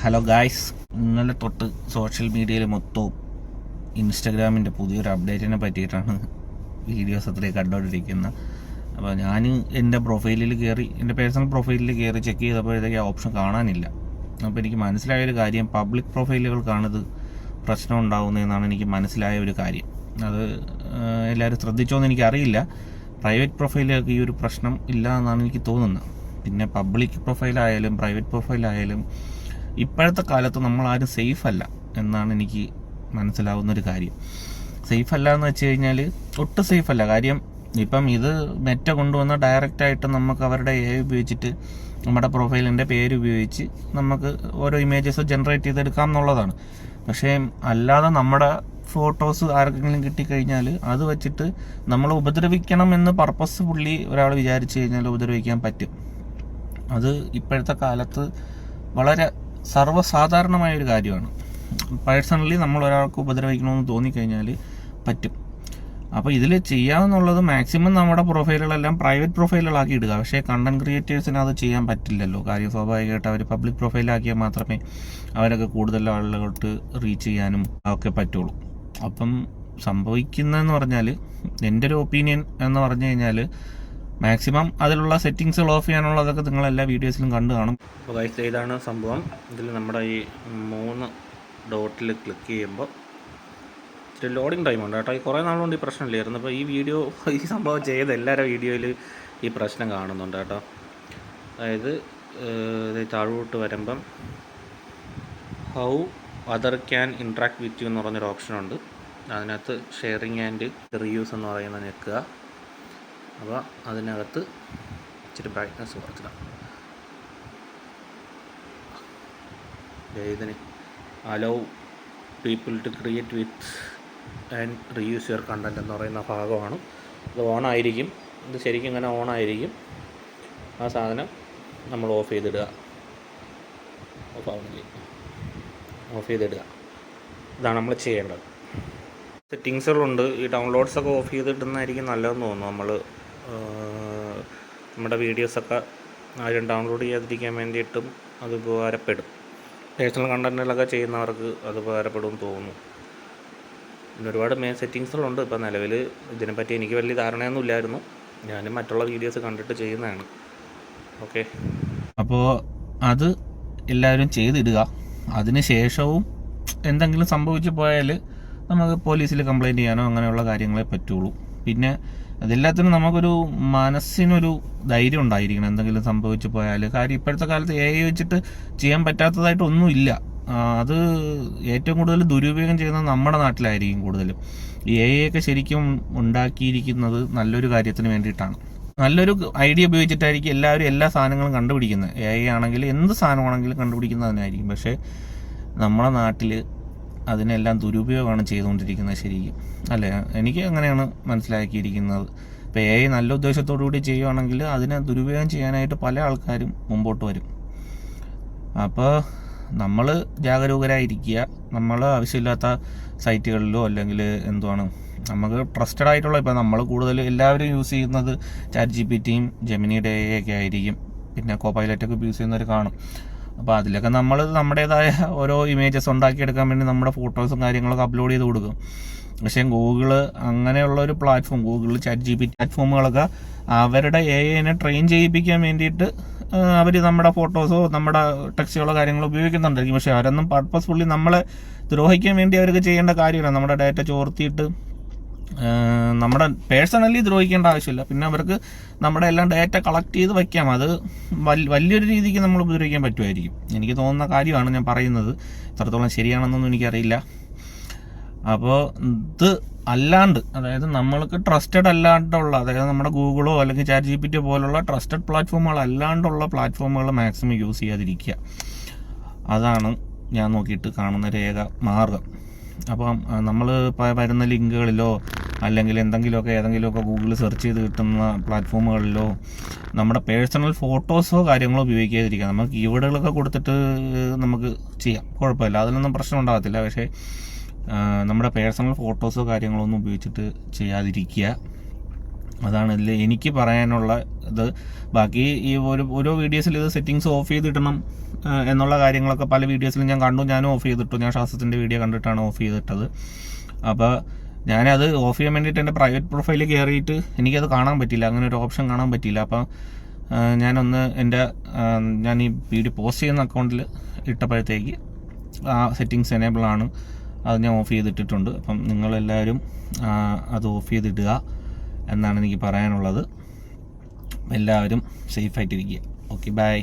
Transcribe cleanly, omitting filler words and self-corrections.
Hello guys, ഇന്നലെ തൊട്ട് social മീഡിയയിൽ മൊത്തവും ഇൻസ്റ്റഗ്രാമിൻ്റെ പുതിയൊരു അപ്ഡേറ്റിനെ പറ്റിയിട്ടാണ് വീഡിയോസ് അത്രയും കണ്ടുകൊണ്ടിരിക്കുന്നത്. അപ്പോൾ ഞാൻ എൻ്റെ പ്രൊഫൈലിൽ കയറി, എൻ്റെ പേഴ്സണൽ പ്രൊഫൈലിൽ കയറി ചെക്ക് ചെയ്തപ്പോഴത്തേക്ക് ആ ഓപ്ഷൻ കാണാനില്ല. അപ്പോൾ എനിക്ക് മനസ്സിലായൊരു കാര്യം, പബ്ലിക് പ്രൊഫൈലുകൾക്കാണിത് പ്രശ്നം ഉണ്ടാകുന്നതെന്നാണ് എനിക്ക് മനസ്സിലായ ഒരു കാര്യം. അത് എല്ലാവരും ശ്രദ്ധിച്ചോന്ന് എനിക്കറിയില്ല. പ്രൈവറ്റ് പ്രൊഫൈലുകൾക്ക് ഈ ഒരു പ്രശ്നം ഇല്ല എന്നാണ് എനിക്ക് തോന്നുന്നത്. പിന്നെ പബ്ലിക് പ്രൊഫൈലായാലും പ്രൈവറ്റ് പ്രൊഫൈലായാലും ഇപ്പോഴത്തെ കാലത്ത് നമ്മളാരും സേഫ് അല്ല എന്നാണ് എനിക്ക് മനസ്സിലാവുന്നൊരു കാര്യം. സേഫ് അല്ല എന്ന് വെച്ച് കഴിഞ്ഞാൽ ഒട്ടും സേഫ് അല്ല. കാര്യം ഇപ്പം ഇത് മെറ്റ കൊണ്ടുവന്ന ഡയറക്റ്റായിട്ട് നമുക്ക് അവരുടെ AI ഉപയോഗിച്ചിട്ട് നമ്മുടെ പ്രൊഫൈലിൻ്റെ പേര് ഉപയോഗിച്ച് നമുക്ക് ഓരോ ഇമേജസ് ജനറേറ്റ് ചെയ്തെടുക്കാം എന്നുള്ളതാണ്. പക്ഷേ അല്ലാതെ നമ്മുടെ ഫോട്ടോസ് ആർക്കെങ്കിലും കിട്ടിക്കഴിഞ്ഞാൽ അത് വെച്ചിട്ട് നമ്മൾ ഉപദ്രവിക്കണം എന്ന് പർപ്പസ്ഫുള്ളി ഒരാൾ വിചാരിച്ചു കഴിഞ്ഞാൽ ഉപദ്രവിക്കാൻ പറ്റും. അത് ഇപ്പോഴത്തെ കാലത്ത് വളരെ സർവ്വസാധാരണമായൊരു കാര്യമാണ്. പേഴ്സണലി നമ്മൾ ഒരാൾക്ക് ഉപദ്രവിക്കണമെന്ന് തോന്നിക്കഴിഞ്ഞാൽ പറ്റും. അപ്പോൾ ഇതിൽ ചെയ്യാമെന്നുള്ളത് മാക്സിമം നമ്മുടെ പ്രൊഫൈലുകളെല്ലാം പ്രൈവറ്റ് പ്രൊഫൈലുകളാക്കി ഇടുക. പക്ഷേ കണ്ടന്റ് ക്രിയേറ്റേഴ്സിന് അത് ചെയ്യാൻ പറ്റില്ലല്ലോ. കാര്യം സ്വാഭാവികമായിട്ട് അവർ പബ്ലിക് പ്രൊഫൈലാക്കിയാൽ മാത്രമേ അവരൊക്കെ കൂടുതൽ ആളുകൾക്ക് റീച്ച് ചെയ്യാനും ഒക്കെ പറ്റുള്ളൂ. അപ്പം സംഭവിക്കുന്നതെന്ന് പറഞ്ഞാൽ, എൻ്റെ ഒരു ഒപ്പീനിയൻ എന്ന് പറഞ്ഞു കഴിഞ്ഞാൽ, മാക്സിമം അതിലുള്ള സെറ്റിങ്സുകൾ ഓഫ് ചെയ്യാനുള്ളതൊക്കെ നിങ്ങളെല്ലാ വീഡിയോസിലും കണ്ടു കാണും. അപ്പോൾ ഗൈസ്, ഇതാണ് സംഭവം. ഇതിൽ നമ്മുടെ ഈ 3 ഡോട്ടിൽ ക്ലിക്ക് ചെയ്യുമ്പോൾ ഇച്ചിരി ലോഡിങ് ടൈമുണ്ട് കേട്ടോ. ഈ കുറേ നാളുകൊണ്ട് ഈ പ്രശ്നമില്ലായിരുന്നു. അപ്പോൾ ഈ സംഭവം ചെയ്ത എല്ലാവരുടെ വീഡിയോയിൽ ഈ പ്രശ്നം കാണുന്നുണ്ട് കേട്ടോ. അതായത് താഴോട്ട് വരുമ്പം how other can interact with you എന്ന് പറഞ്ഞൊരു ഓപ്ഷനുണ്ട്. അതിനകത്ത് ഷെയറിങ് ആൻഡ് റീയൂസ് എന്ന് പറയുന്നത് ഞെക്കുക. അപ്പോൾ അതിനകത്ത് ഇച്ചിരി ബ്രൈറ്റ്നസ് കുറച്ചിടാം. ഇതിന് allow people to create with and reuse your content എന്ന് പറയുന്ന ഭാഗമാണ്. ഇത് ഓണായിരിക്കും. ഇത് ശരിക്കും ഇങ്ങനെ ഓണായിരിക്കും. ആ സാധനം നമ്മൾ ഓഫ് ചെയ്തിടുക. ഓഫ് ചെയ്തിടുക. ഇതാണ് നമ്മൾ ചെയ്യേണ്ടത്. സെറ്റിങ്സുകളുണ്ട്. ഈ ഡൗൺലോഡ്സൊക്കെ ഓഫ് ചെയ്തിടുന്നതായിരിക്കും നല്ലതെന്ന് തോന്നുന്നു. നമ്മുടെ വീഡിയോസൊക്കെ ആരും ഡൗൺലോഡ് ചെയ്യാതിരിക്കാൻ വേണ്ടിയിട്ടും അത് ഉപകാരപ്പെടും. പേഴ്സണൽ കണ്ടൻറ്റുകളൊക്കെ ചെയ്യുന്നവർക്ക് അത് ഉപകാരപ്പെടുമെന്ന് തോന്നുന്നു. പിന്നെ ഒരുപാട് മെയിൻ സെറ്റിങ്സുകളുണ്ട്. ഇപ്പോൾ നിലവിൽ ഇതിനെപ്പറ്റി എനിക്ക് വലിയ ധാരണയൊന്നും ഇല്ലായിരുന്നു. ഞാനും മറ്റുള്ള വീഡിയോസ് കണ്ടിട്ട് ചെയ്യുന്നതാണ്. ഓക്കെ, അപ്പോൾ അത് എല്ലാവരും ചെയ്തിടുക. അതിന് ശേഷവും എന്തെങ്കിലും സംഭവിച്ചു പോയാൽ നമുക്ക് പോലീസിൽ കംപ്ലയിൻറ്റ് ചെയ്യാനോ അങ്ങനെയുള്ള കാര്യങ്ങളെ പറ്റുള്ളൂ. പിന്നെ അതെല്ലാത്തിനും നമുക്കൊരു മനസ്സിനൊരു ധൈര്യം ഉണ്ടായിരിക്കണം എന്തെങ്കിലും സംഭവിച്ചു പോയാൽ. കാര്യം ഇപ്പോഴത്തെ കാലത്ത് AI വെച്ചിട്ട് ചെയ്യാൻ പറ്റാത്തതായിട്ടൊന്നുമില്ല. അത് ഏറ്റവും കൂടുതൽ ദുരുപയോഗം ചെയ്യുന്നത് നമ്മുടെ നാട്ടിലായിരിക്കും കൂടുതലും. ഈ AI ഒക്കെ ശരിക്കും ഉണ്ടാക്കിയിരിക്കുന്നത് നല്ലൊരു കാര്യത്തിന് വേണ്ടിയിട്ടാണ്. നല്ലൊരു ഐഡിയ ഉപയോഗിച്ചിട്ടായിരിക്കും എല്ലാവരും എല്ലാ സാധനങ്ങളും കണ്ടുപിടിക്കുന്നത്. AI ആണെങ്കിൽ എന്ത് സാധനമാണെങ്കിലും കണ്ടുപിടിക്കുന്നതിനായിരിക്കും. പക്ഷേ നമ്മുടെ നാട്ടിൽ അതിനെല്ലാം ദുരുപയോഗമാണ് ചെയ്തുകൊണ്ടിരിക്കുന്നത് ശരിക്കും, അല്ലേ? എനിക്ക് അങ്ങനെയാണ് മനസ്സിലാക്കിയിരിക്കുന്നത്. ഇപ്പോൾ AI നല്ല ഉദ്ദേശത്തോടു കൂടി ചെയ്യുകയാണെങ്കിൽ അതിനെ ദുരുപയോഗം ചെയ്യാനായിട്ട് പല ആൾക്കാരും മുമ്പോട്ട് വരും. അപ്പോൾ നമ്മൾ ജാഗരൂകരായിരിക്കുക. നമ്മൾ ആവശ്യമില്ലാത്ത സൈറ്റുകളിലോ അല്ലെങ്കിൽ നമുക്ക് ട്രസ്റ്റഡ് ആയിട്ടുള്ള, ഇപ്പോൾ നമ്മൾ കൂടുതൽ എല്ലാവരും യൂസ് ചെയ്യുന്നത് ChatGPTയും ജെമിനിയുടെ AI ഒക്കെ ആയിരിക്കും. പിന്നെ കോപൈലറ്റൊക്കെ യൂസ് ചെയ്യുന്നവർ കാണും. അപ്പോൾ അതിലൊക്കെ നമ്മൾ നമ്മുടേതായ ഓരോ ഇമേജസ് ഉണ്ടാക്കിയെടുക്കാൻ വേണ്ടി നമ്മുടെ ഫോട്ടോസും കാര്യങ്ങളൊക്കെ അപ്ലോഡ് ചെയ്ത് കൊടുക്കും. പക്ഷേ ഗൂഗിള് അങ്ങനെയുള്ള ഒരു പ്ലാറ്റ്ഫോം, ഗൂഗിൾ ChatGPT പ്ലാറ്റ്ഫോമുകളൊക്കെ അവരുടെ AIനെ ട്രെയിൻ ചെയ്യിപ്പിക്കാൻ വേണ്ടിയിട്ട് അവർ നമ്മുടെ ഫോട്ടോസോ നമ്മുടെ ടെക്സ്റ്റുകളോ കാര്യങ്ങളോ ഉപയോഗിക്കുന്നുണ്ടായിരിക്കും. പക്ഷേ അവരൊന്നും പർപ്പസ്ഫുള്ളി നമ്മളെ ദ്രോഹിക്കാൻ വേണ്ടി അവർക്ക് ചെയ്യേണ്ട കാര്യമില്ല. നമ്മുടെ ഡാറ്റ ചോർത്തിയിട്ട് നമ്മുടെ പേഴ്സണലി ദ്രോഹിക്കേണ്ട ആവശ്യമില്ല. പിന്നെ അവർക്ക് നമ്മുടെ എല്ലാം ഡാറ്റ കളക്ട് ചെയ്ത് വയ്ക്കാം. അത് വലിയൊരു രീതിക്ക് നമ്മൾ ഉപദ്രവിക്കാൻ പറ്റുമായിരിക്കും. എനിക്ക് തോന്നുന്ന കാര്യമാണ് ഞാൻ പറയുന്നത്. എത്രത്തോളം ശരിയാണെന്നൊന്നും എനിക്കറിയില്ല. അപ്പോൾ ഇത് അല്ലാണ്ട്, അതായത് നമ്മൾക്ക് ട്രസ്റ്റഡ് അല്ലാണ്ടുള്ള, അതായത് നമ്മുടെ ഗൂഗിളോ അല്ലെങ്കിൽ ChatGPT പോലുള്ള ട്രസ്റ്റഡ് പ്ലാറ്റ്ഫോമുകൾ അല്ലാണ്ടുള്ള പ്ലാറ്റ്ഫോമുകൾ മാക്സിമം യൂസ് ചെയ്യാതിരിക്കുക. അതാണ് ഞാൻ നോക്കിയിട്ട് കാണുന്ന ഒരു ഏക മാർഗം. അപ്പം നമ്മൾ വരുന്ന ലിങ്കുകളിലോ അല്ലെങ്കിൽ ഏതെങ്കിലുമൊക്കെ ഗൂഗിളിൽ സെർച്ച് ചെയ്ത് കിട്ടുന്ന പ്ലാറ്റ്ഫോമുകളിലോ നമ്മുടെ പേഴ്സണൽ ഫോട്ടോസോ കാര്യങ്ങളോ ഉപയോഗിക്കാതിരിക്കുക. നമുക്ക് കീവേഡുകളൊക്കെ കൊടുത്തിട്ട് നമുക്ക് ചെയ്യാം, കുഴപ്പമില്ല, അതിലൊന്നും പ്രശ്നം ഉണ്ടാകത്തില്ല. പക്ഷേ നമ്മുടെ പേഴ്സണൽ ഫോട്ടോസോ കാര്യങ്ങളോ ഒന്നും ഉപയോഗിച്ചിട്ട് ചെയ്യാതിരിക്കുക. അതാണ് ഇതിൽ എനിക്ക് പറയാനുള്ള ഇത്. ബാക്കി ഈ ഓരോ വീഡിയോസിൽ ഇത് സെറ്റിങ്സ് ഓഫ് ചെയ്തിടണം എന്നുള്ള കാര്യങ്ങളൊക്കെ പല വീഡിയോസിലും ഞാൻ കണ്ടു. ഞാനും ഓഫ് ചെയ്തിട്ടു. ഞാൻ ശാസ്ത്രത്തിൻ്റെ വീഡിയോ കണ്ടിട്ടാണ് ഓഫ് ചെയ്തിട്ടത്. അപ്പോൾ ഞാനത് ഓഫ് ചെയ്യാൻ വേണ്ടിയിട്ട് എൻ്റെ പ്രൈവറ്റ് പ്രൊഫൈലിൽ കയറിയിട്ട് എനിക്കത് കാണാൻ പറ്റില്ല, അങ്ങനെ ഒരു ഓപ്ഷൻ കാണാൻ പറ്റില്ല. അപ്പം ഞാൻ ഈ വീഡിയോ പോസ്റ്റ് ചെയ്യുന്ന അക്കൗണ്ടിൽ ഇട്ടപ്പോഴത്തേക്ക് ആ സെറ്റിങ്സ് എനേബിൾ ആണ്, അത് ഞാൻ ഓഫ് ചെയ്തിട്ടിട്ടുണ്ട്. അപ്പം നിങ്ങളെല്ലാവരും അത് ഓഫ് ചെയ്തിടുക എന്നാണ് എനിക്ക് പറയാനുള്ളത്. എല്ലാവരും സേഫായിട്ടിരിക്കുക. Okay, by.